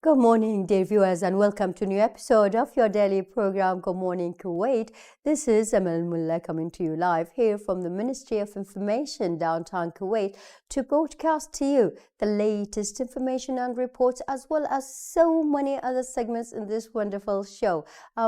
Good morning, dear viewers, and welcome to a new episode of your daily program, Good Morning Kuwait. This is Amal Mullah coming to you live here from the Ministry of Information, downtown Kuwait, to broadcast to you the latest information and reports, as well as so many other segments in this wonderful show.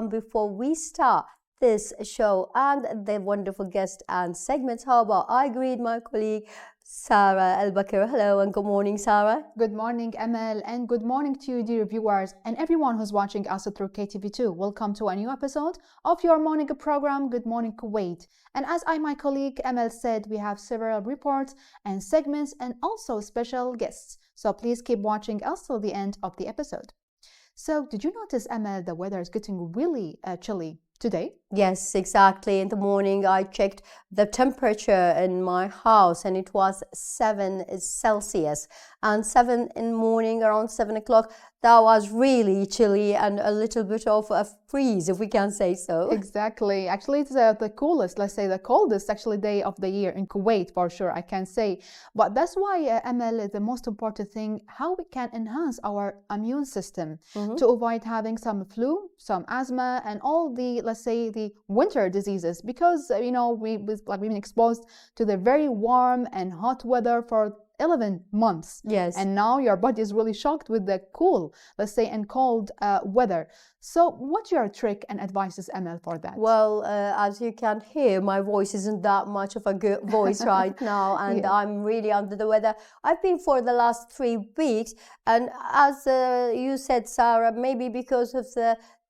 Before we start this show and the wonderful guest and segments, how about I greet my colleague Sara Al-Bakr. Hello and good morning, Sara. Good morning, Amal, and good morning to you, dear viewers, and everyone who's watching us through KTV2. Welcome to a new episode of your morning program, Good Morning Kuwait. And as my colleague Amal said, we have several reports and segments and also special guests. So please keep watching us till the end of the episode. So did you notice, Amal, the weather is getting really chilly today? Yes, exactly. In the morning, I checked the temperature in my house and it was 7 Celsius. And 7 in the morning, around 7 o'clock, that was really chilly and a little bit of a freeze, if we can say so. Exactly. Actually, it's the coolest, let's say the coldest actually day of the year in Kuwait, for sure, I can say. But that's why, Amal, the most important thing, how we can enhance our immune system to avoid having some flu, some asthma, and all the, let's say, the winter diseases, because we've been exposed to the very warm and hot weather for 11 months. Yes. And now your body is really shocked with the cool, let's say, and cold weather. So what's your trick and advices, Amal, for that? Well, as you can hear, my voice isn't that much of a good voice right now, and Yeah. I'm really under the weather. I've been for the last 3 weeks, and as you said, Sarah, maybe because of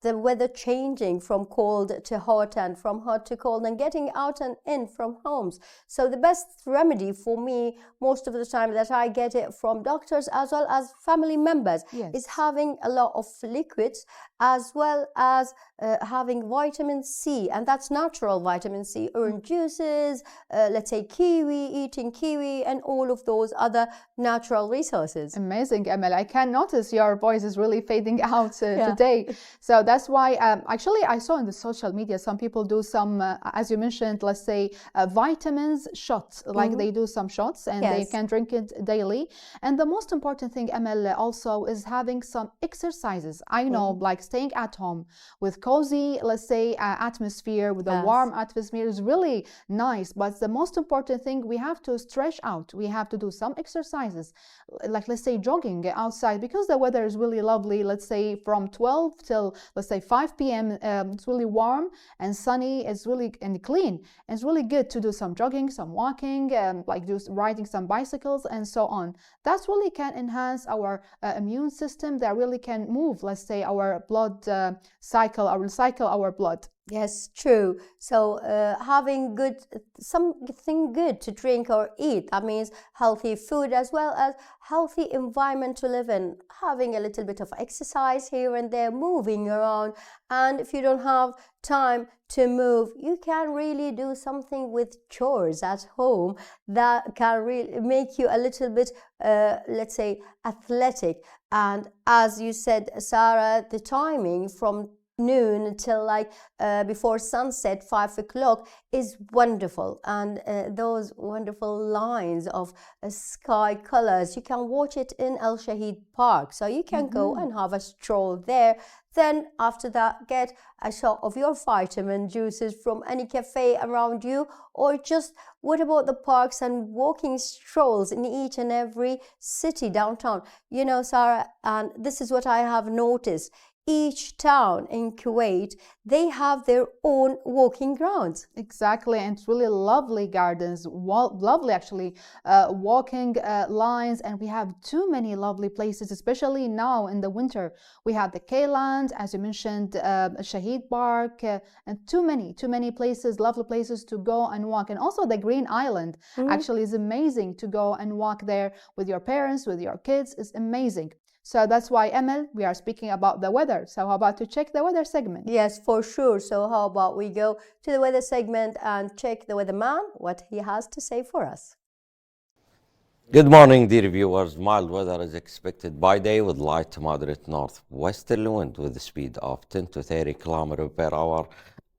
the weather changing from cold to hot and from hot to cold and getting out and in from homes. So the best remedy for me, most of the time that I get it from doctors as well as family members, Yes. is having a lot of liquids as well as having vitamin C, and that's natural vitamin C, orange juices, let's say eating kiwi, and all of those other natural resources. Amazing, Amal. I can notice your voice is really fading out Yeah. today. So that's why, actually, I saw in the social media some people do some, as you mentioned, let's say vitamins shots, like they do some shots and they Yes. can drink it daily. And the most important thing, Amal, also is having some exercises. I know, like staying at home with cozy, let's say, atmosphere, with a Yes. warm atmosphere is really nice. But the most important thing, we have to stretch out. We have to do some exercises, like let's say jogging outside, because the weather is really lovely. Let's say from 12 till, let's say, 5 p.m. It's really warm and sunny. It's really and clean. It's really good to do some jogging, some walking, like just riding some bicycles and so on. That really can enhance our immune system. That really can move, let's say, our blood cycle, or recycle our blood. Yes, true. So having something good to drink or eat, that means healthy food as well as healthy environment to live in, having a little bit of exercise here and there, moving around. And if you don't have time to move, you can really do something with chores at home that can really make you a little bit, let's say, athletic. And as you said, Sarah, the timing from noon until like before sunset, 5 o'clock, is wonderful, and those wonderful lines of sky colors, you can watch it in Al Shahid Park, so you can go and have a stroll there. Then after that, get a shot of your vitamin juices from any cafe around you, or just what about the parks and walking strolls in each and every city downtown? Sarah, and this is what I have noticed. Each town in Kuwait, they have their own walking grounds. Exactly, and it's really lovely gardens, lovely actually walking lines, and we have too many lovely places, especially now in the winter. We have the K-Land, as you mentioned, Shahid Park, and too many places, lovely places to go and walk. And also the Green Island actually is amazing to go and walk there with your parents, with your kids. It's amazing. So that's why, Emil, we are speaking about the weather. So how about to check the weather segment? Yes, for sure. So how about we go to the weather segment and check the weatherman, what he has to say for us. Good morning, dear viewers. Mild weather is expected by day with light to moderate northwesterly wind with a speed of 10 to 30 kilometers per hour.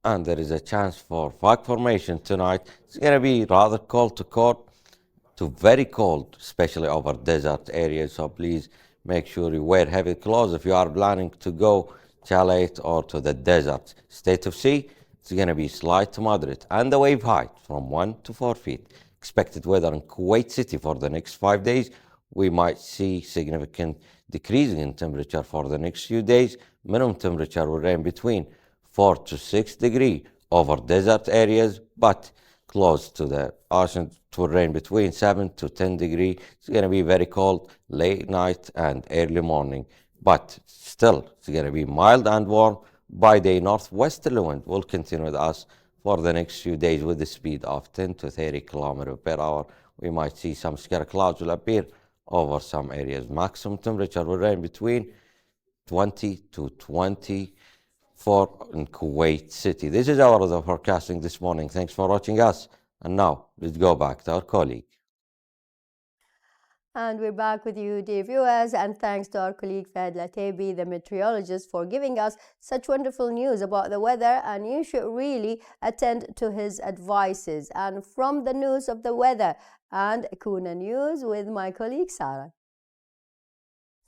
And there is a chance for fog formation tonight. It's going to be rather cold to very cold, especially over desert areas. So please Make sure you wear heavy clothes if you are planning to go chalet or to the desert. State of sea, it's going to be slight to moderate, and the wave height from 1 to 4 feet. Expected weather in Kuwait City for the next 5 days. We might see significant decreasing in temperature for the next few days. Minimum temperature will range between 4 to 6 degrees over desert areas, but close to the ocean it will range between 7 to 10 degrees. It's going to be very cold late night and early morning, but still it's going to be mild and warm. By day, northwesterly wind will continue with us for the next few days with a speed of 10 to 30 kilometers per hour. We might see some scattered clouds will appear over some areas. Maximum temperature will range between 20 to 24 in Kuwait City. This is our weather forecasting this morning. Thanks for watching us. And now, let's go back to our colleague. And we're back with you, dear viewers, and thanks to our colleague Fahd Latebi, the meteorologist, for giving us such wonderful news about the weather, and you should really attend to his advices. And from the news of the weather and Kuna News with my colleague Sarah.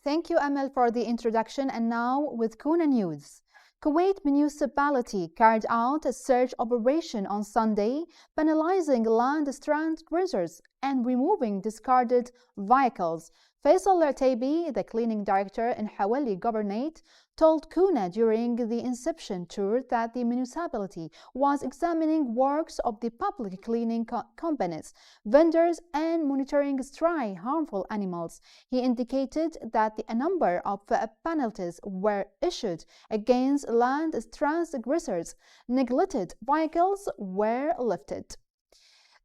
Thank you, Amal, for the introduction. And now with Kuna News. Kuwait municipality carried out a search operation on Sunday, penalizing land transgressors and removing discarded vehicles. Faisal Al-Taibi, the cleaning director in Hawali Governorate, told Kuna during the inception tour that the municipality was examining works of the public cleaning companies, vendors, and monitoring stray harmful animals. He indicated that a number of penalties were issued against land transgressors. Neglected vehicles were lifted.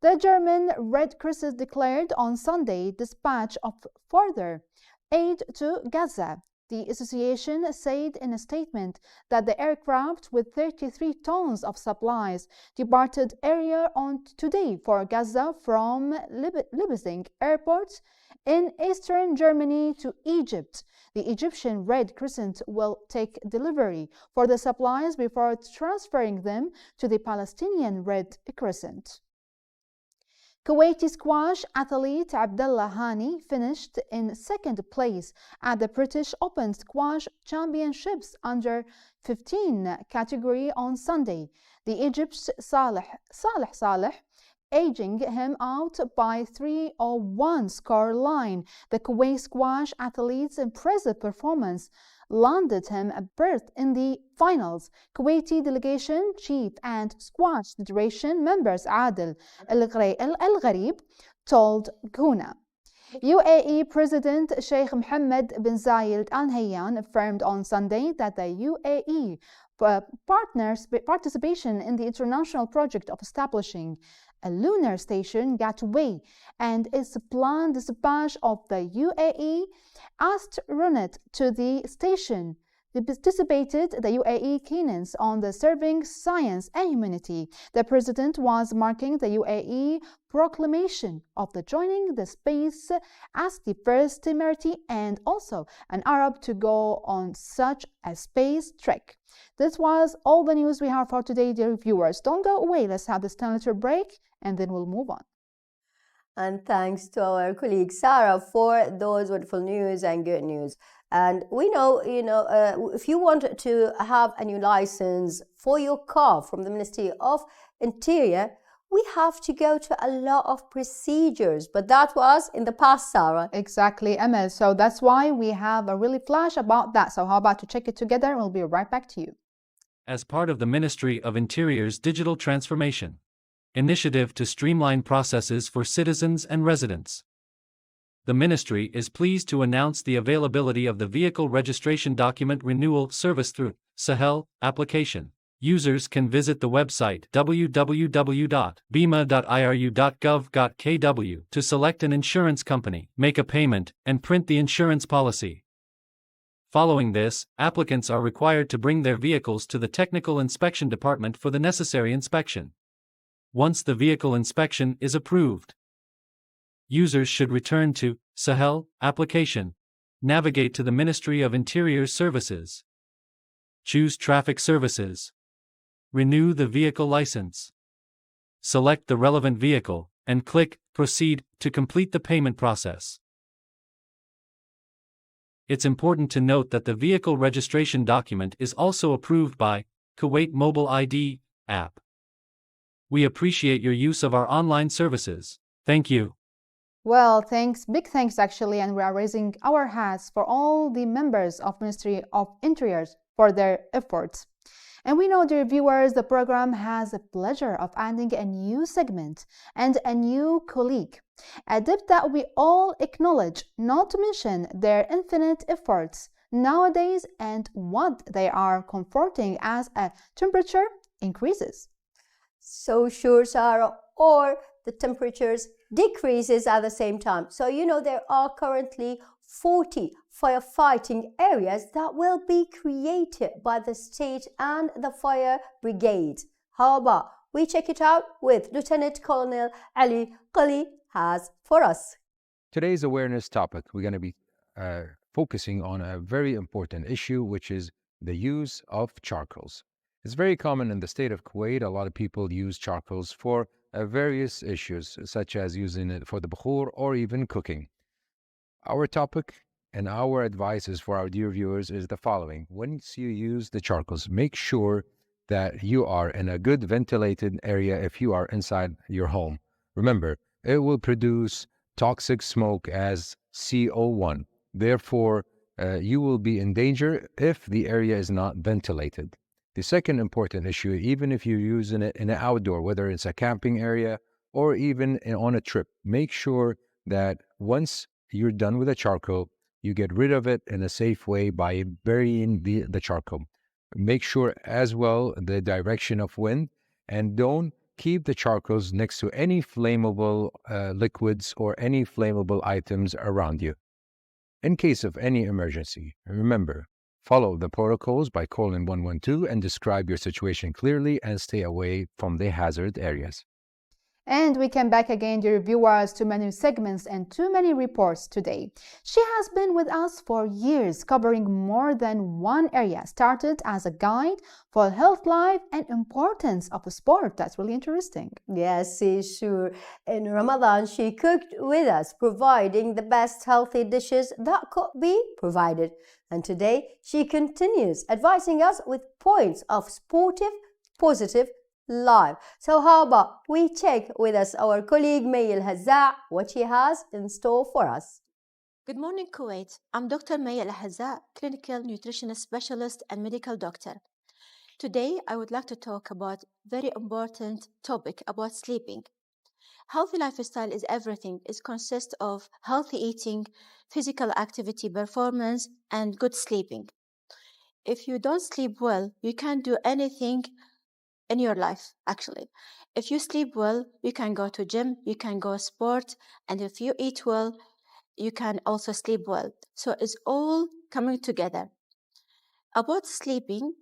The German Red Crescent declared on Sunday dispatch of further aid to Gaza. The association said in a statement that the aircraft with 33 tons of supplies departed earlier on today for Gaza from Leipzig airport in eastern Germany to Egypt. The Egyptian Red Crescent will take delivery for the supplies before transferring them to the Palestinian Red Crescent. Kuwaiti squash athlete Abdullah Hani finished in second place at the British Open Squash Championships under 15 category on Sunday. The Egypt's Saleh, edging him out by 3-1 score line. The Kuwait squash athlete's impressive performance landed him a berth in the finals. Kuwaiti delegation chief and squash federation members Adel Al-Gharib told Kuna. UAE President Sheikh Mohammed bin Zayed Al Nahyan affirmed on Sunday that the UAE participation in the international project of establishing a lunar station gateway and its planned dispatch of the UAE astronaut to the station anticipated the UAE keenness on the serving science and humanity. The president was marking the UAE proclamation of the joining the space as the first Emirati and also an Arab to go on such a space trek. This was all the news we have for today, dear viewers. Don't go away. Let's have this little break and then we'll move on. And thanks to our colleague Sarah for those wonderful news and good news. And we know, if you want to have a new license for your car from the Ministry of Interior, we have to go to a lot of procedures. But that was in the past, Sarah. Exactly, Emil. So that's why we have a really flash about that. So how about to check it together and we'll be right back to you. As part of the Ministry of Interior's digital transformation initiative to streamline processes for citizens and residents, the Ministry is pleased to announce the availability of the Vehicle Registration Document Renewal Service through Sahel application. Users can visit the website www.bima.iru.gov.kw to select an insurance company, make a payment, and print the insurance policy. Following this, applicants are required to bring their vehicles to the Technical Inspection Department for the necessary inspection. Once the vehicle inspection is approved, users should return to Sahel application, navigate to the Ministry of Interior Services, choose Traffic Services, renew the vehicle license, select the relevant vehicle, and click Proceed to complete the payment process. it's important to note that the vehicle registration document is also approved by Kuwait Mobile ID app. We appreciate your use of our online services. Thank you. Well, thanks, big thanks actually, and we are raising our hats for all the members of Ministry of Interiors for their efforts. And we know, dear viewers, the program has the pleasure of adding a new segment and a new colleague, a depth that we all acknowledge, not to mention their infinite efforts nowadays and what they are comforting as a temperature increases. So sure, Sarah, or the temperatures decreases at the same time. So there are currently 40 firefighting areas that will be created by the state and the fire brigade. How about we check it out with Lieutenant Colonel Ali Qali has for us. Today's awareness topic, we're going to be focusing on a very important issue, which is the use of charcoals. It's very common in the state of Kuwait. A lot of people use charcoals for various issues, such as using it for the bukhur or even cooking. Our topic and our advices for our dear viewers is the following. Once you use the charcoals, make sure that you are in a good ventilated area if you are inside your home. Remember, it will produce toxic smoke as CO1. Therefore, you will be in danger if the area is not ventilated. The second important issue, even if you're using it in an outdoor, whether it's a camping area or even on a trip, make sure that once you're done with the charcoal, you get rid of it in a safe way by burying the charcoal. Make sure as well the direction of wind, and don't keep the charcoals next to any flammable liquids or any flammable items around you. In case of any emergency, remember, follow the protocols by calling 112 and describe your situation clearly and stay away from the hazard areas. And we came back again, dear viewers, to many segments and too many reports today. She has been with us for years, covering more than one area. Started as a guide for health life and importance of sport. That's really interesting. Yes, sure. In Ramadan, she cooked with us, providing the best healthy dishes that could be provided. And today, she continues advising us with points of sportive, positive life. So how about we check with us our colleague May Al-Hazza what she has in store for us. Good morning, Kuwait. I'm Dr. May Al-Hazza, clinical nutrition specialist and medical doctor. Today, I would like to talk about very important topic about sleeping. Healthy lifestyle is everything. It consists of healthy eating, physical activity performance, and good sleeping. If you don't sleep well, you can't do anything in your life, actually. If you sleep well, you can go to gym, you can go sport, and if you eat well, you can also sleep well. So it's all coming together. About sleeping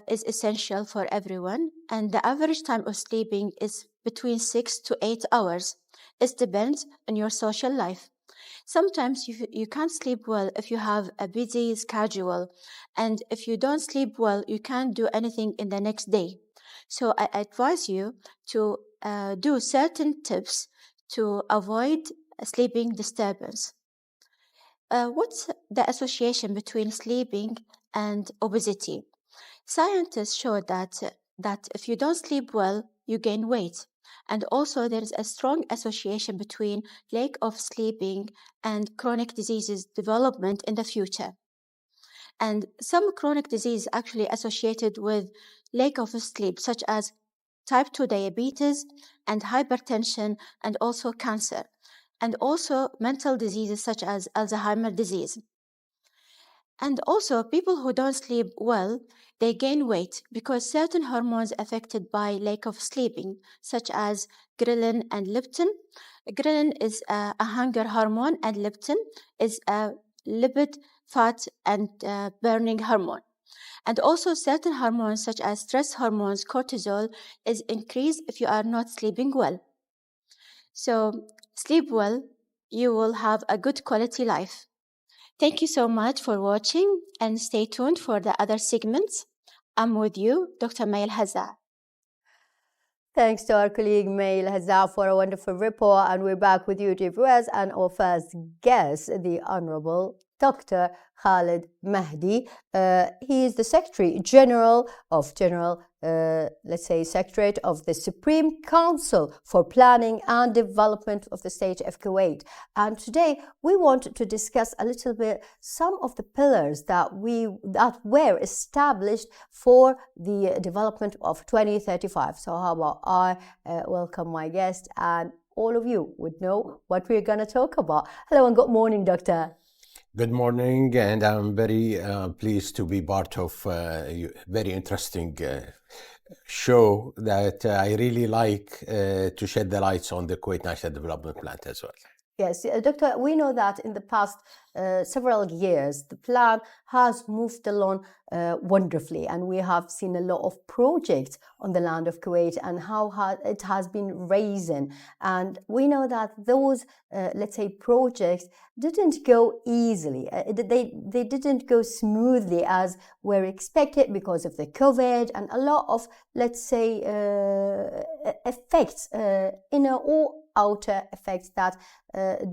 is essential for everyone, and the average time of sleeping is between 6 to 8 hours. It depends on your social life. Sometimes you can't sleep well if you have a busy schedule, and if you don't sleep well, you can't do anything in the next day. So I advise you to do certain tips to avoid sleeping disturbance. What's the association between sleeping and obesity? Scientists show that if you don't sleep well, you gain weight. And also there is a strong association between lack of sleeping and chronic diseases development in the future. And some chronic disease actually associated with lack of sleep, such as type 2 diabetes and hypertension and also cancer, and also mental diseases such as Alzheimer's disease. And also people who don't sleep well, they gain weight because certain hormones affected by lack of sleeping, such as ghrelin and leptin. Ghrelin is a hunger hormone and leptin is a lipid, fat, and burning hormone. And also certain hormones such as stress hormones, cortisol, is increased if you are not sleeping well. So sleep well, you will have a good quality life. Thank you so much for watching and stay tuned for the other segments. I'm with you, Dr. May Al-Hazza. Thanks to our colleague May Al-Hazza for a wonderful report, and we're back with you, dear viewers, and our first guest, the Honorable Dr. Khalid Mahdi. He is the Secretary General of Secretariat of the Supreme Council for Planning and Development of the State of Kuwait. And today we want to discuss a little bit some of the pillars that were established for the development of 2035. So how about I welcome my guest, and all of you would know what we're going to talk about. Hello and good morning, Doctor. Good morning, and I'm very pleased to be part of a very interesting show that I really like to shed the lights on the Kuwait National Development Plan as well. Yes, Doctor, we know that in the past several years, the plan has moved along wonderfully, and we have seen a lot of projects on the land of Kuwait and how it has been raising. And we know that those, projects didn't go easily. They didn't go smoothly as were expected because of the COVID and a lot of, effects, inner or outer effects that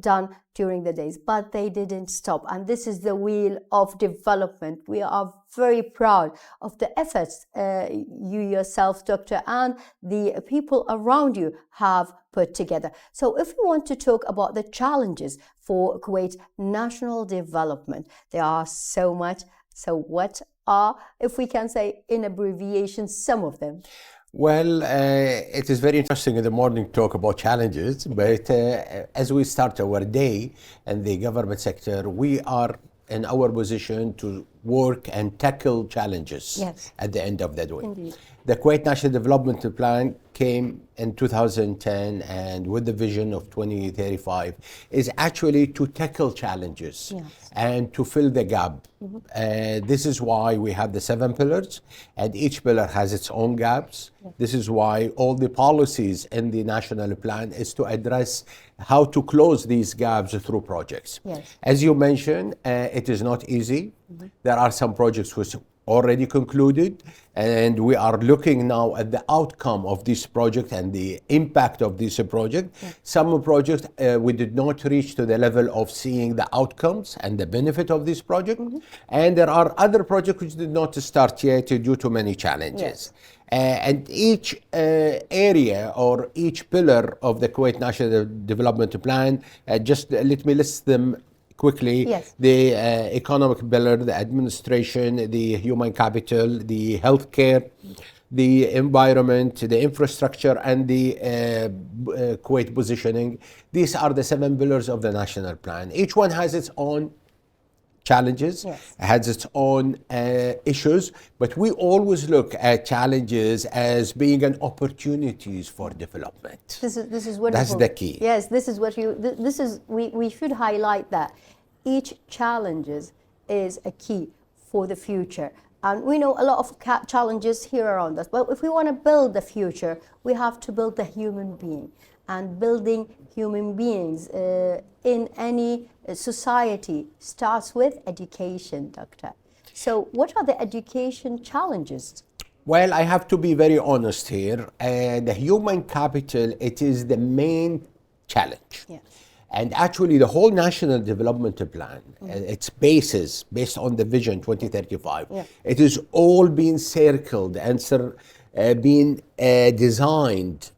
done during the days, but they didn't stop. And this is the wheel of development. We are very proud of the efforts you yourself, Doctor, and the people around you have put together. So if we want to talk about the challenges for Kuwait national development, there are so much. So what are, if we can say in abbreviation, some of them? Well, it is very interesting in the morning to talk about challenges, but as we start our day in the government sector, we are in our position to work and tackle challenges at the end of the day. Indeed. The Kuwait National Development Plan came in 2010, and with the vision of 2035 is actually to tackle challenges and to fill the gap. This is why we have the 7 pillars, and each pillar has its own gaps. This is why all the policies in the national plan is to address how to close these gaps through projects. As you mentioned, it is not easy. There are some projects which already concluded, and we are looking now at the outcome of this project and the impact of this project. Some projects we did not reach to the level of seeing the outcomes and the benefit of this project, and there are other projects which did not start yet due to many challenges. And each area or each pillar of the Kuwait National Development Plan, just let me list them quickly. The economic pillar, the administration, the human capital, the healthcare, the environment, the infrastructure, and the Kuwait positioning. These are the 7 pillars of the national plan. Each one has its own challenges, has its own issues, but we always look at challenges as being an opportunities for development. This is wonderful. That's the key. Yes, this is what we should highlight that each challenges is a key for the future. And we know a lot of challenges here around us, but if we want to build the future, we have to build the human being. And building human beings in any society starts with education, Doctor. So what are the education challenges? Well, I have to be very honest here. The human capital, it is the main challenge. And actually the whole National Development Plan, its basis, based on the Vision 2035, it is all being circled and been designed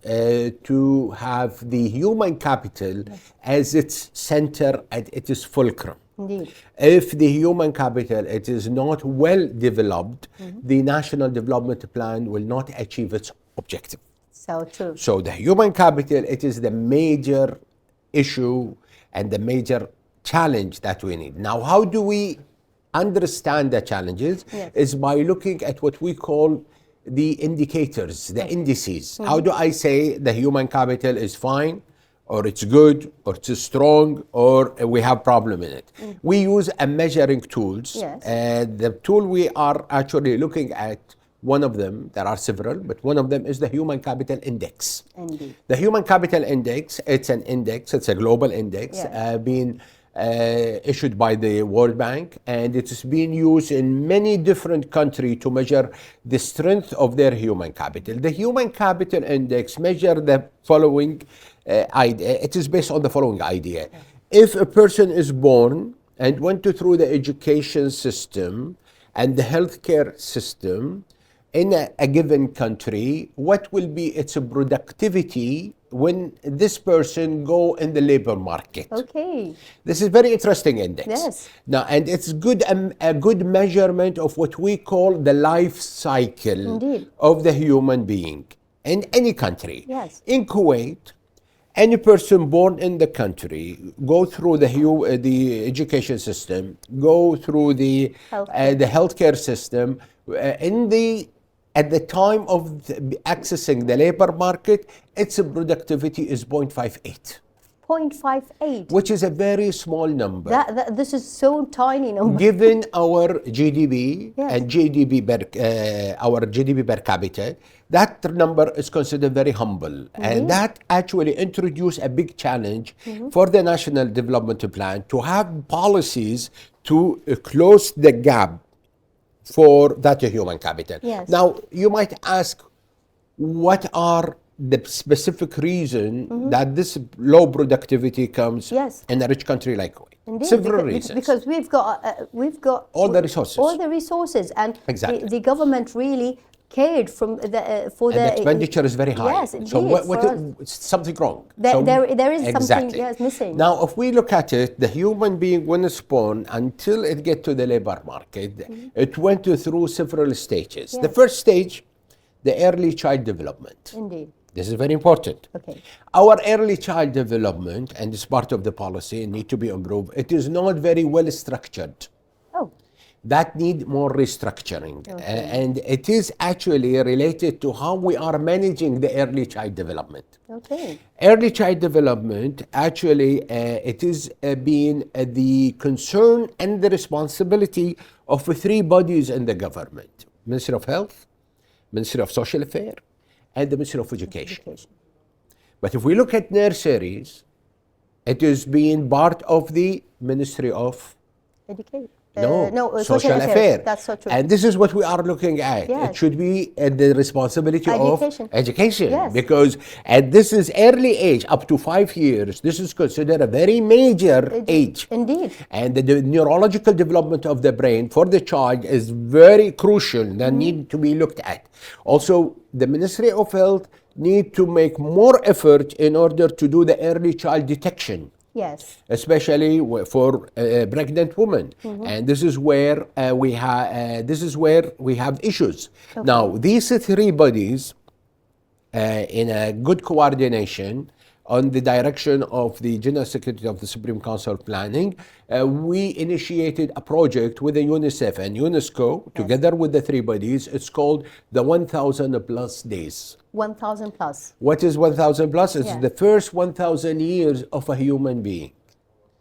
to have the human capital as its center and its fulcrum. Indeed. If the human capital it is not well developed, the National Development Plan will not achieve its objective. So true. So the human capital, it is the major issue and the major challenge that we need. Now, how do we understand the challenges? Is by looking at what we call the indicators, the indices. How do I say the human capital is fine, or it's good, or it's strong, or we have problem in it? We use a measuring tools. The tool we are actually looking at, one of them, there are several, but one of them is the Human Capital Index. Indeed. The Human Capital Index, it's an index, it's a global index, being issued by the World Bank, and it is being used in many different countries to measure the strength of their human capital. The Human Capital Index measures the following idea. It is based on the following idea. If a person is born and went through the education system and the healthcare system in a given country, what will be its productivity when this person go in the labor market? Okay. This is very interesting index. Yes. Now, and it's good a good measurement of what we call the life cycle Indeed. of the human being in any country. Yes. In Kuwait, any person born in the country go through the education system, go through the healthcare system. At the time of accessing the labor market, its productivity is 0.58. 0.58. Which is a very small number. This is so tiny number. Given our GDP Yes. and our GDP per capita, that number is considered very humble. And that actually introduced a big challenge for the National Development Plan to have policies to close the gap for that human capital. Yes. Now, you might ask, what are the specific reason that this low productivity comes in a rich country like Kuwait? Indeed, Several reasons. Because we've got all the resources. All the resources, and exactly. the government really cared for the expenditure is very high. Yes, indeed. So what is something wrong? There is exactly. something missing. Now, if we look at it, the human being when it's born until it get to the labor market, it went through several stages. Yes. The first stage, the early child development. Indeed. This is very important. Okay. Our early child development, and it's part of the policy, need to be improved. It is not very well structured. Oh. That need more restructuring. Okay. And it is actually related to how we are managing the early child development. Okay. Early child development, actually, it is being the concern and the responsibility of three bodies in the government: Ministry of Health, Ministry of Social Affairs, and the Ministry of Education. But if we look at nurseries, it is being part of the Ministry of Education. Social Affairs. That's so true. And this is what we are looking at. Yes. It should be the responsibility of education. Yes. Because at this is early age, up to 5 years, this is considered a very major age. Indeed. And the neurological development of the brain for the child is very crucial and need to be looked at. Also, the Ministry of Health need to make more effort in order to do the early child detection. Yes. Especially for pregnant women, and this is where we have issues. Okay. Now, these three bodies, in a good coordination on the direction of the General Secretary of the Supreme Council of Planning, we initiated a project with the UNICEF and UNESCO, together with the three bodies. It's called the 1,000 plus days. 1,000 plus. What is 1,000 plus? It's the first 1,000 years of a human being.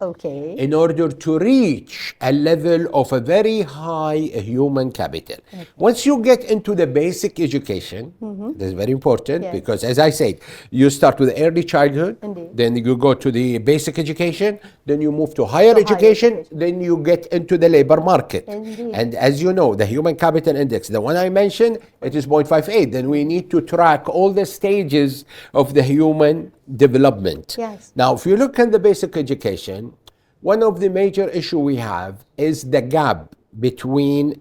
Okay. In order to reach a level of a very high human capital. Okay. Once you get into the basic education, this is very important because, as I said, you start with early childhood, then you go to the basic education, then you move to higher education, then you get into the labor market. Indeed. And as you know, the human capital index, the one I mentioned, it is 0.58. Then we need to track all the stages of the human development. Yes. Now, if you look at the basic education, one of the major issue we have is the gap between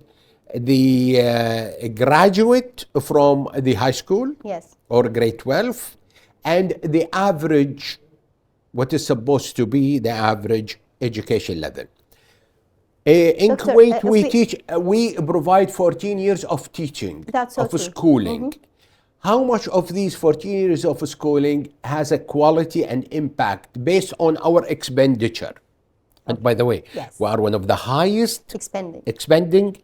the graduate from the high school or grade 12 and the average, what is supposed to be the average education level. In Kuwait, we provide 14 years of teaching, schooling. How much of these 14 years of schooling has a quality and impact based on our expenditure? And by the way, we are one of the highest expending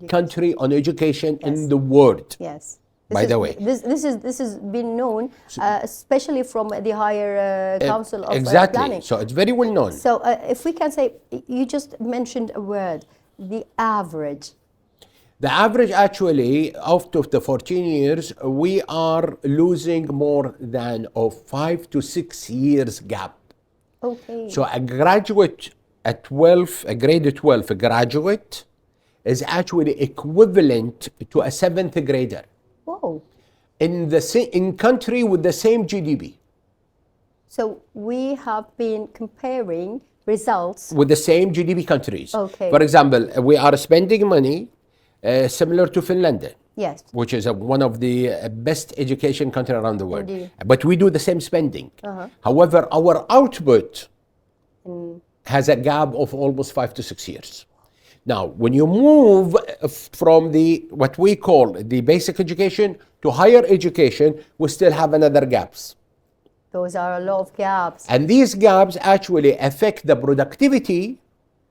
country on education in the world. Yes. By the way, this has been known, especially from the higher council of planning. So it's very well known. So if we can say, you just mentioned a word, the average. The average, actually, out of the 14 years, we are losing more than 5 to 6 years gap. Okay. So a graduate at 12, a grade 12 graduate is actually equivalent to a 7th grader. Whoa. In country with the same GDP. So we have been comparing results. with the same GDP countries. Okay. For example, we are spending money similar to Finland, Yes. which is one of the best education country around the world. Indeed. But we do the same spending. However, our output has a gap of almost 5 to 6 years. Now, when you move from what we call the basic education to higher education, we still have another gaps. Those are a lot of gaps And these gaps actually affect the productivity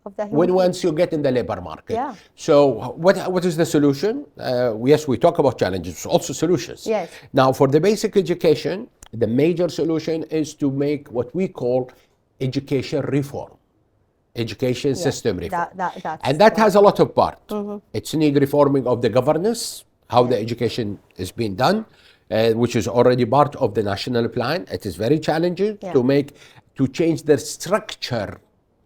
of the human once you get in the labor market. Yeah. So what is the solution? Yes, we talk about challenges, also solutions. Yes. Now, for the basic education, the major solution is to make what we call education reform, education system reform. that's And that has a lot of part. It's need reforming of the governance, how the education is being done, which is already part of the national plan. It is very challenging to change the structure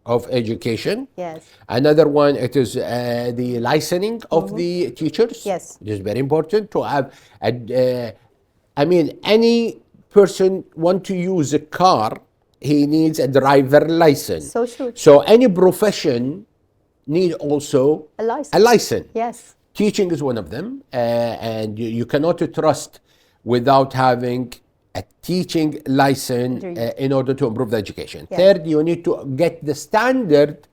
of education. Yes. Another one, it is the licensing of the teachers. Yes. It is very important to have, any person want to use a car, he needs a driver license. So true. So any profession need also A license. a license. Yes. Teaching is one of them, and you cannot trust without having a teaching license in order to improve the education. Yeah. Third, you need to get the standard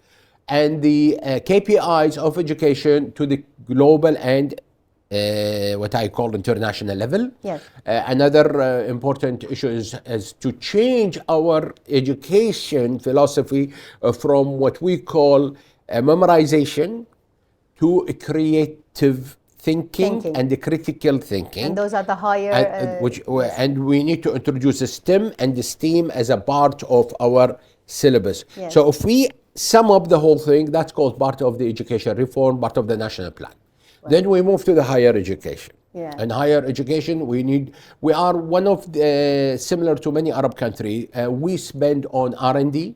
and the KPIs of education to the global and what I call international level. Yes. Another important issue is to change our education philosophy from what we call memorization to creative thinking and the critical thinking. And those are the higher... and we need to introduce the STEM and the STEAM as a part of our syllabus. Yes. So if we sum up the whole thing, that's called part of the education reform, part of the national plan. Then we move to the higher education. Yeah. And higher education, we are one of the, similar to many Arab countries, we spend on R&D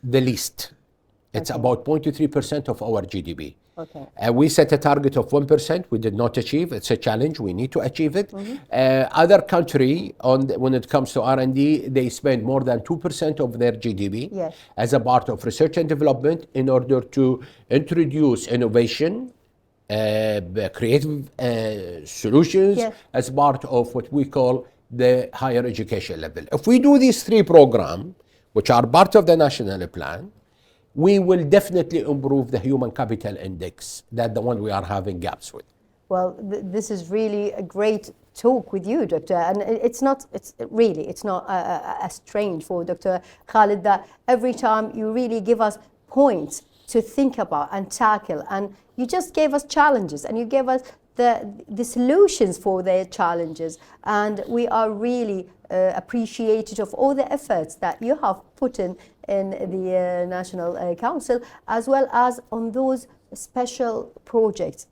the least. It's about 0.3% of our GDP. Okay. We set a target of 1%. We did not achieve. It's a challenge. We need to achieve it. Other country, when it comes to R&D, they spend more than 2% of their GDP as a part of research and development in order to introduce innovation, creative solutions as part of what we call the higher education level. If we do these 3 programs, which are part of the national plan, we will definitely improve the human capital index, that the one we are having gaps with. Well, this is really a great talk with you, Doctor, and it's not a strange for Dr. Khalid that every time you really give us points to think about and tackle, and you just gave us challenges and you gave us the solutions for their challenges, and we are really appreciative of all the efforts that you have put in the National Council, as well as on those special projects.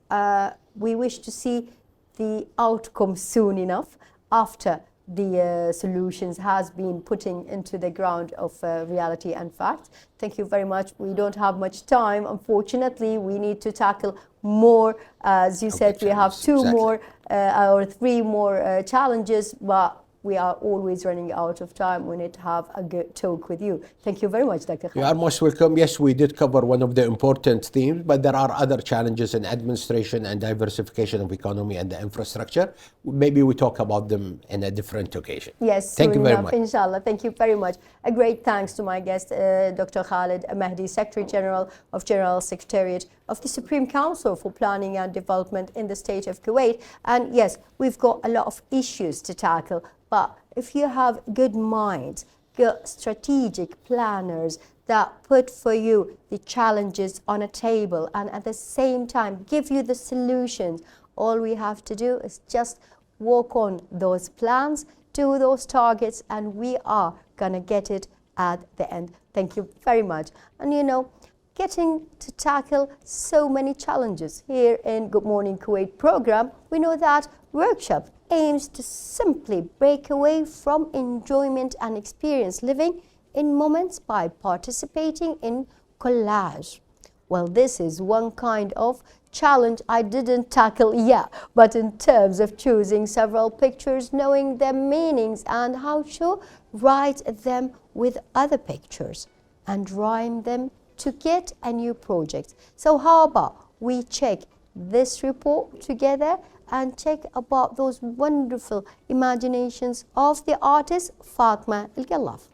We wish to see the outcome soon enough after the solutions has been putting into the ground of reality and fact. Thank you very much. We don't have much time, unfortunately. We need to tackle more. As you said, we have 2 more or 3 more challenges, but we are always running out of time. We need to have a good talk with you. Thank you very much, Dr. Khalid. You are most welcome. Yes, we did cover one of the important themes, but there are other challenges in administration and diversification of economy and the infrastructure. Maybe we talk about them in a different occasion. Yes, thank you very much. Inshallah. Thank you very much. A great thanks to my guest, Dr. Khalid Mahdi, Secretary General of General Secretariat of the Supreme Council for Planning and Development in the state of Kuwait. And yes, we've got a lot of issues to tackle, but if you have good minds, good strategic planners that put for you the challenges on a table and at the same time give you the solutions, all we have to do is just work on those plans, do those targets, and we are going to get it at the end. Thank you very much. And you know, getting to tackle so many challenges here in Good Morning Kuwait program, we know that workshop aims to simply break away from enjoyment and experience living in moments by participating in collage. Well, this is one kind of challenge I didn't tackle yet, but in terms of choosing several pictures, knowing their meanings and how to write them with other pictures. and drawing them to get a new project. So how about we check this report together and check about those wonderful imaginations of the artist Fatma Al-Gallaf.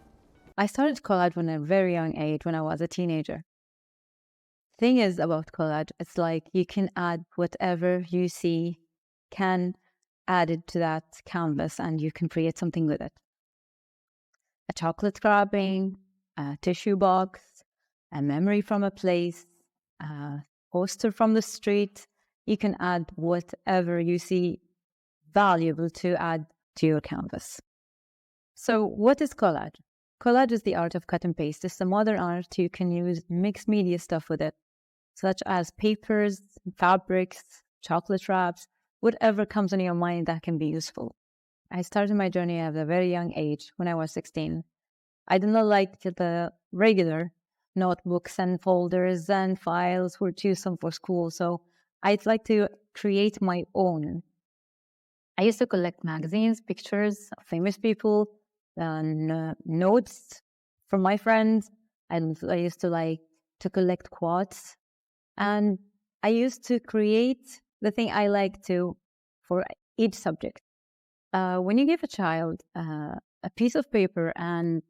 I started collage when a very young age, when I was a teenager. Thing is about collage, it's like you can add whatever you see, can add it to that canvas, and you can create something with it. A chocolate wrapping, a tissue box, a memory from a place, a poster from the street. You can add whatever you see valuable to add to your canvas. So what is collage? Collage is the art of cut and paste. It's a modern art. You can use mixed media stuff with it, such as papers, fabrics, chocolate wraps, whatever comes in your mind that can be useful. I started my journey at a very young age, when I was 16. I did not like the regular notebooks and folders and files were too some for school, so I'd like to create my own. I used to collect magazines, pictures of famous people, and notes from my friends. I used to like to collect quotes, and I used to create the thing I like to for each subject. When you give a child a piece of paper and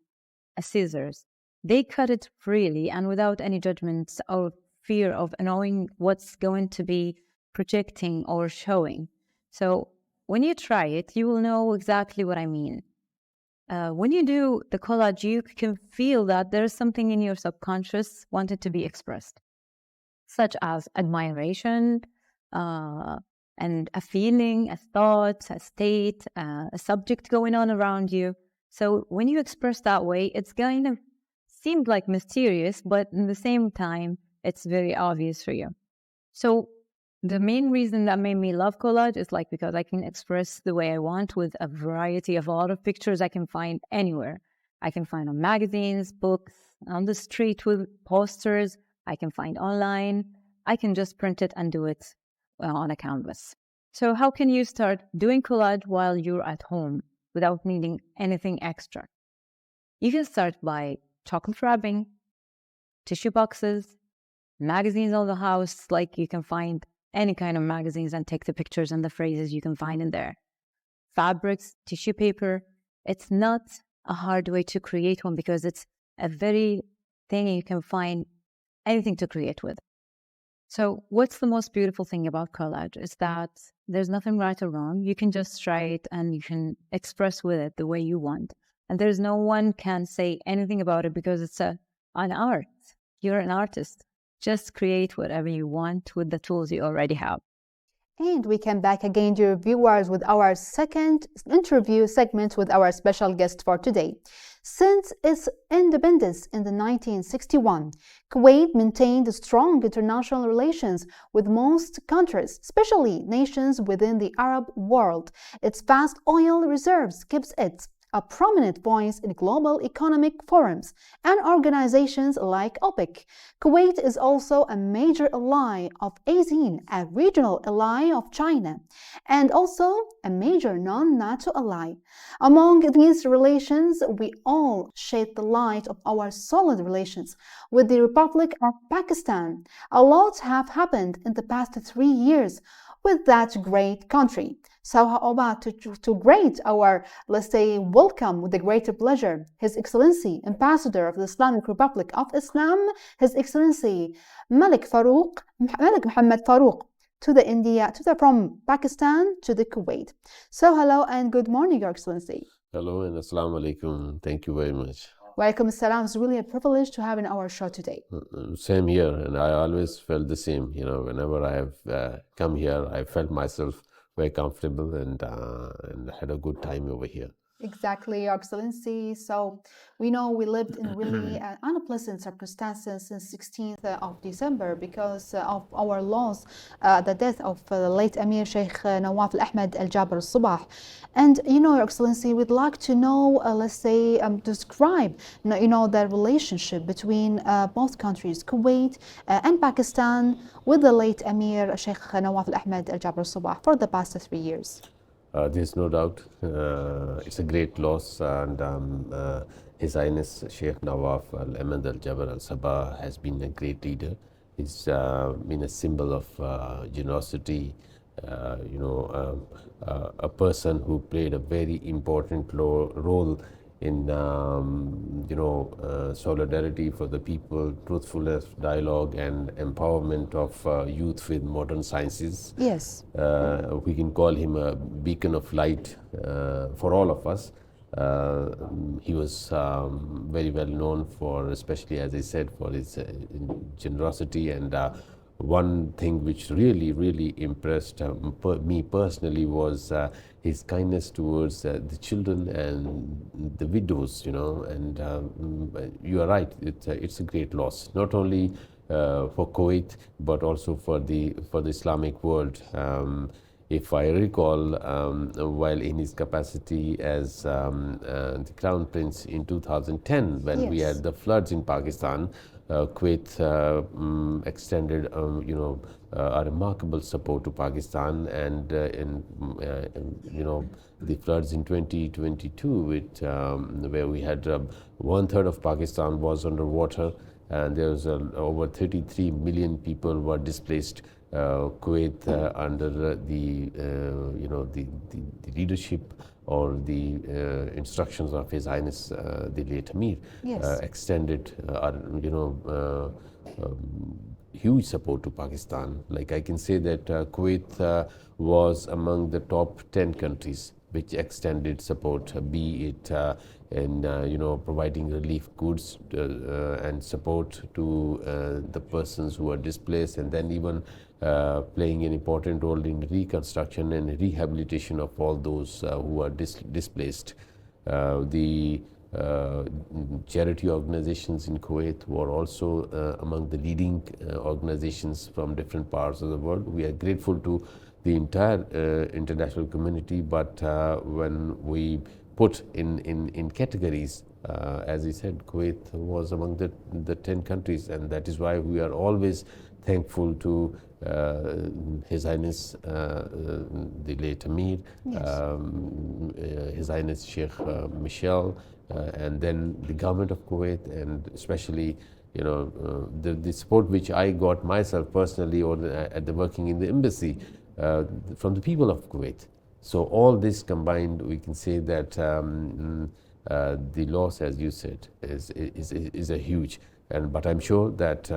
a scissors, they cut it freely and without any judgments or fear of knowing what's going to be projecting or showing. So when you try it, you will know exactly what I mean. When you do the collage, you can feel that there's something in your subconscious wanted to be expressed, such as admiration, and a feeling, a thought, a state, a subject going on around you. So when you express that way, it's going to seem like mysterious, but at the same time, it's very obvious for you. So the main reason that made me love collage is like because I can express the way I want with a variety of a lot of pictures I can find anywhere. I can find on magazines, books, on the street with posters. I can find online. I can just print it and do it on a canvas. So how can you start doing collage while you're at home without needing anything extra? You can start by chocolate wrapping, tissue boxes, magazines on the house, like you can find any kind of magazines and take the pictures and the phrases you can find in there. Fabrics, tissue paper. It's not a hard way to create one because it's a very thing you can find anything to create with. So what's the most beautiful thing about collage is that there's nothing right or wrong. You can just try it and you can express with it the way you want. And there's no one can say anything about it because it's an art. You're an artist. Just create whatever you want with the tools you already have. And we come back again, dear viewers, with our second interview segment with our special guest for today. Since its independence in 1961, Kuwait maintained strong international relations with most countries, especially nations within the Arab world. Its vast oil reserves gives it a prominent voice in global economic forums and organizations like OPEC. Kuwait is also a major ally of ASEAN, a regional ally of China, and also a major non-NATO ally. Among these relations, we all shed the light of our solid relations with the Republic of Pakistan. A lot have happened in the past 3 years with that great country. So how about to greet our, let's say, welcome with a great pleasure, His Excellency, Ambassador of the Islamic Republic of Islam, His Excellency Malik Muhammad Farouk, from Pakistan to the Kuwait. So hello and good morning, Your Excellency. Hello and assalamu alaikum. Thank you very much. Welcome, salam. It's really a privilege to have in our show today. Same here, and I always felt the same. You know, whenever I have come here, I felt myself very comfortable and had a good time over here. Exactly, Your Excellency. So we know we lived in really unpleasant circumstances since 16th of December because of our loss, the death of the late Emir Sheikh Nawaf Al-Ahmed Al-Jaber Al-Sabah. And you know, Your Excellency, we'd like to know, let's say, describe, the relationship between both countries, Kuwait and Pakistan, with the late Emir Sheikh Nawaf Al-Ahmed Al-Jaber Al-Sabah for the past 3 years. There's no doubt it's a great loss, and His Highness Sheikh Nawaf Al Ahmed Al Jabbar Al Sabah has been a great leader. He's been a symbol of generosity, a person who played a very important role in solidarity for the people, truthfulness, dialogue, and empowerment of youth with modern sciences. Yes. We can call him a beacon of light for all of us. He was very well known for, especially as I said, for his generosity, and one thing which really impressed me personally was his kindness towards the children and the widows, and you are right, it's a great loss, not only for Kuwait but also for the Islamic world. If I recall, while in his capacity as the Crown Prince in 2010, when we had the floods in Pakistan, Kuwait extended, a remarkable support to Pakistan, and the floods in 2022, where we had 1/3 of Pakistan was underwater, and there was over 33 million people were displaced. Kuwait, under the leadership or the instructions of His Highness the late Amir, extended huge support to Pakistan. Like I can say that Kuwait was among the top 10 countries which extended support, be it in providing relief goods and support to the persons who are displaced, and then even playing an important role in reconstruction and rehabilitation of all those who are displaced. The charity organizations in Kuwait were also among the leading organizations from different parts of the world. We are grateful to the entire international community, but when we put in categories, as I said, Kuwait was among the 10 countries, and that is why we are always thankful to His Highness the late Amir, His Highness Sheikh Michel, and then the government of Kuwait, and especially the support which I got myself personally, or at the working in the embassy, from the people of Kuwait. So all this combined, we can say that the loss, as you said, is a huge. But I'm sure that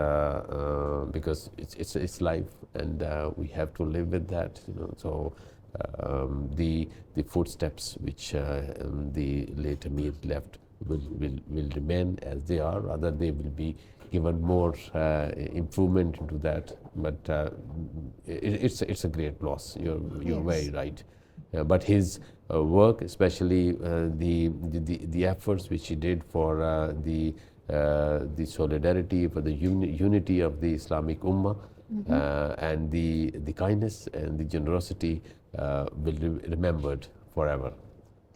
because it's life, and we have to live with that. So the footsteps which the late Amir left will remain as they are. Rather, they will be given more improvement into that. But it's a great loss. You're very right. But his work, especially the efforts which he did for the solidarity, for the unity of the Islamic Ummah, and the kindness and the generosity will be remembered forever.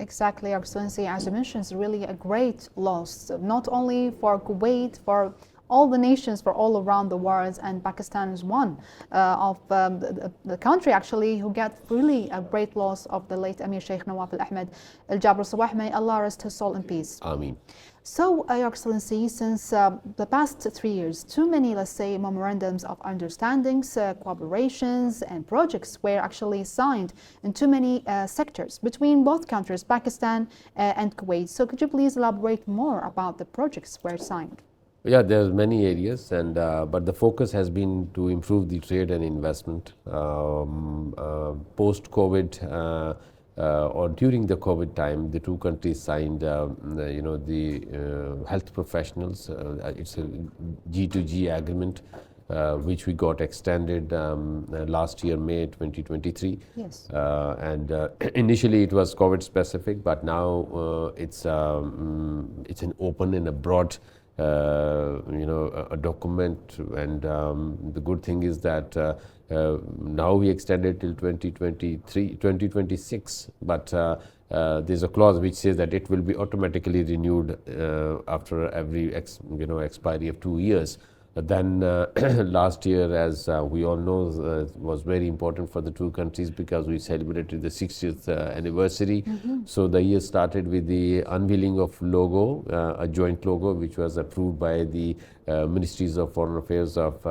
Exactly, Your Excellency. As you mentioned, it's really a great loss, not only for Kuwait, for all the nations, for all around the world, and Pakistan is one of the country actually who got really a great loss of the late Amir Sheikh Nawaf Al Ahmed Al Jabbar Al Sabah. May Allah rest his soul in peace. Ameen. So, Your Excellency, since the past 3 years, too many, let's say, memorandums of understandings, cooperations, and projects were actually signed in too many sectors between both countries, Pakistan and Kuwait. So, could you please elaborate more about the projects were signed? Yeah, there's many areas, and but the focus has been to improve the trade and investment. Post-COVID or during the COVID time, the two countries signed, the health professionals. It's a G2G agreement, which we got extended last year, May 2023. Yes. And initially it was COVID specific, but now it's an open and a broad a document, and the good thing is that now we extended till 2026, but there's a clause which says that it will be automatically renewed after every expiry of 2 years. Then last year, as we all know, was very important for the two countries because we celebrated the 60th anniversary. So the year started with the unveiling of logo, a joint logo, which was approved by the Ministries of Foreign Affairs of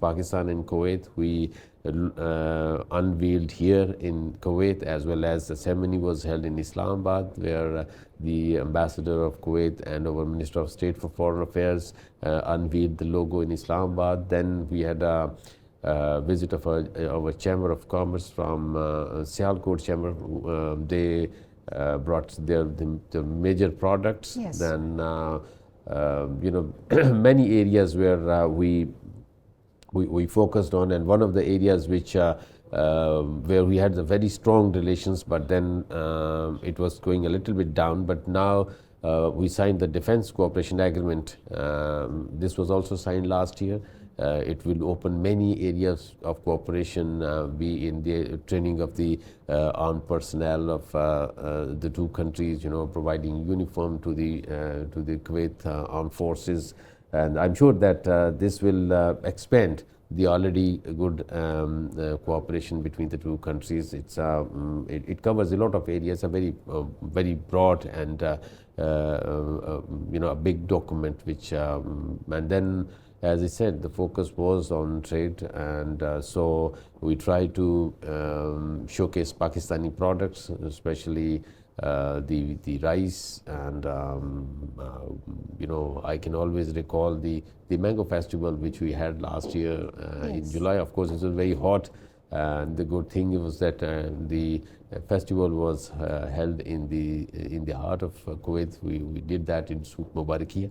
Pakistan and Kuwait. We unveiled here in Kuwait, as well as the ceremony was held in Islamabad, where the ambassador of Kuwait and our Minister of State for Foreign Affairs unveiled the logo in Islamabad. Then we had a visit of our Chamber of Commerce from Sialkot Chamber. They brought the major products. Yes. Then many areas where we focused on, and one of the areas which where we had a very strong relations, but then it was going a little bit down. But now we signed the Defense Cooperation Agreement. This was also signed last year. It will open many areas of cooperation, be in the training of the armed personnel of the two countries, providing uniform to the Kuwait armed forces. And I'm sure that this will expand the already good cooperation between the two countries. It covers a lot of areas, a very broad and a big document. And then, as I said, the focus was on trade, and so we try to showcase Pakistani products, especially the rice, and I can always recall the mango festival which we had last year in July. Of course, it was very hot, and the good thing was that the festival was held in the heart of Kuwait. We did that in Souk Mubarakia,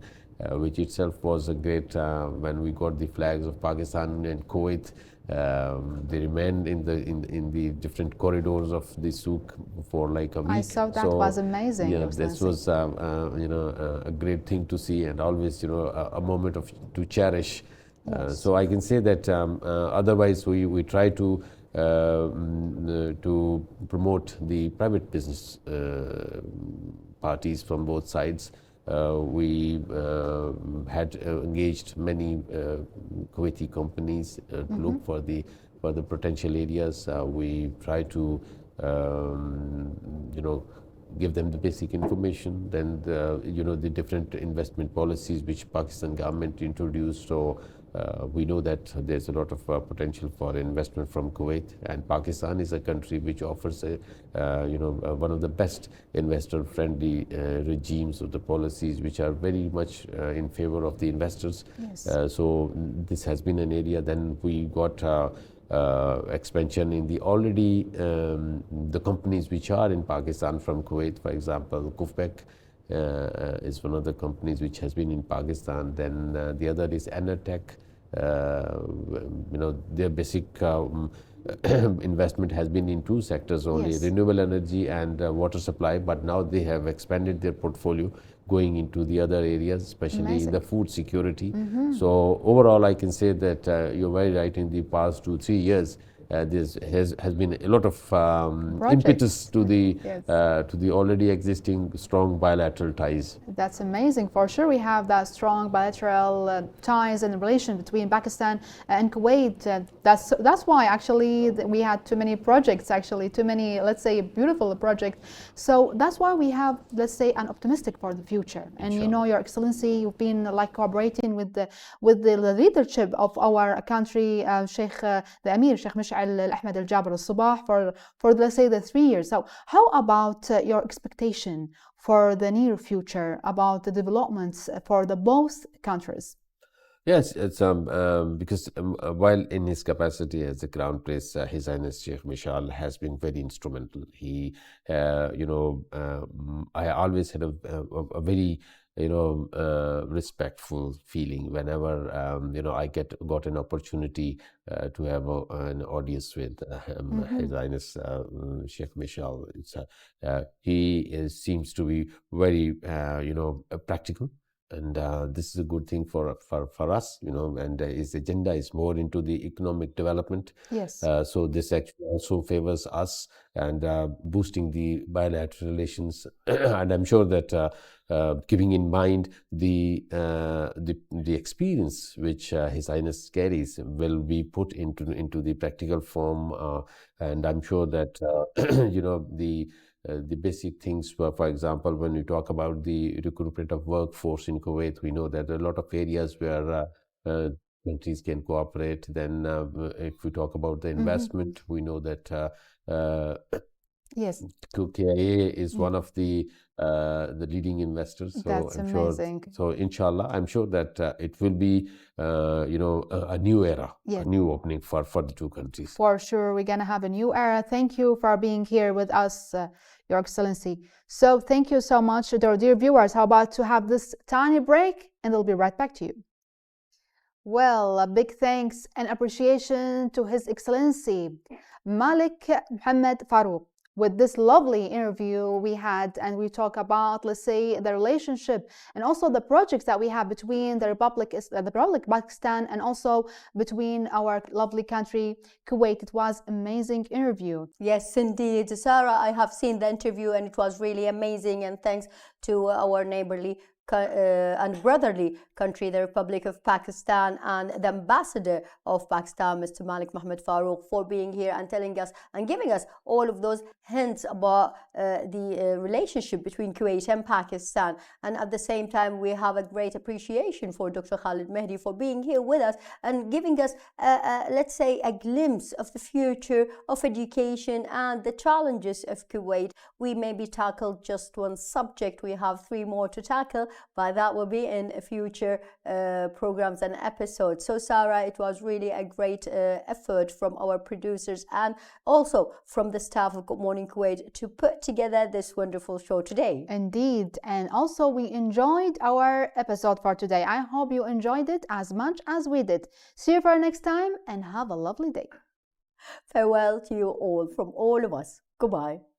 which itself was a great. When we got the flags of Pakistan and Kuwait, they remained in the different corridors of the souk for like a week. I saw that. Was amazing. Yeah, this was a great thing to see, and always a moment to cherish. Yes. So I can say that otherwise we try to promote the private business parties from both sides. We had engaged many Kuwaiti companies to look for the potential areas. We try to give them the basic information, then the different investment policies which Pakistan government introduced. So we know that there's a lot of potential for investment from Kuwait, and Pakistan is a country which offers one of the best investor-friendly regimes of the policies, which are very much in favor of the investors. Yes. So this has been an area. Then we got expansion in the already the companies which are in Pakistan from Kuwait. For example, Kufbek is one of the companies which has been in Pakistan. Then the other is Enertech. Their basic investment has been in two sectors only: Yes. renewable energy and water supply. But now they have expanded their portfolio, going into the other areas, especially Amazing. in the food security. So overall, I can say that you're very right. In the past 2-3 years, there has been a lot of impetus to the Yes. to the already existing strong bilateral ties. That's amazing. For sure, we have that strong bilateral ties and relation between Pakistan and Kuwait. That's why actually we had too many projects. Actually, too many, let's say, beautiful projects. So that's why we have, let's say, an optimistic for the future. And Your Excellency, you've been like cooperating with the leadership of our country, the Emir Sheikh Mish'al Ahmed Al Jaber Al Sabah for let's say the 3 years. So how about your expectation for the near future about the developments for the both countries? Yes, it's because while in his capacity as the Crown Prince, His Highness Sheikh Mishal has been very instrumental. He, I always had a very respectful feeling whenever I got an opportunity to have an audience with His Highness Sheikh Mishal. He seems to be very practical. And this is a good thing for us, and his agenda is more into the economic development. Yes. So this actually also favors us and boosting the bilateral relations. And I'm sure that keeping in mind the experience which His Highness carries will be put into the practical form, and I'm sure that the basic things, for example, when we talk about the recruitment of workforce in Kuwait, we know that there are a lot of areas where countries can cooperate. Then if we talk about the investment, we know that Yes, KIA is one of the leading investors. So that's I'm amazing. sure. So inshallah, I'm sure that it will be a new era, Yes. a new opening for the two countries. For sure, we're gonna have a new era. Thank you for being here with us, Your Excellency. So thank you so much to our dear viewers. How about to have this tiny break, and we'll be right back to you. Well, a big thanks and appreciation to His Excellency Malik Mohammed Farouk with this lovely interview we had, and we talk about, let's say, the relationship and also the projects that we have between the Republic Pakistan and also between our lovely country Kuwait. It was amazing interview. Yes, indeed, Sarah, I have seen the interview and it was really amazing, and thanks to our neighborly and brotherly country, the Republic of Pakistan, and the ambassador of Pakistan, Mr. Malik Mohammed Farouk, for being here and telling us and giving us all of those hints about the relationship between Kuwait and Pakistan. And at the same time, we have a great appreciation for Dr. Khalid Mehdi for being here with us and giving us, let's say, a glimpse of the future of education and the challenges of Kuwait. We maybe tackled just one subject. We have 3 more to tackle, but that will be in future programs and episodes. So Sarah, it was really a great effort from our producers and also from the staff of Good Morning Kuwait to put together this wonderful show today. Indeed, and also we enjoyed our episode for today. I hope you enjoyed it as much as we did. See you for next time and have a lovely day. Farewell to you all from all of us. Goodbye.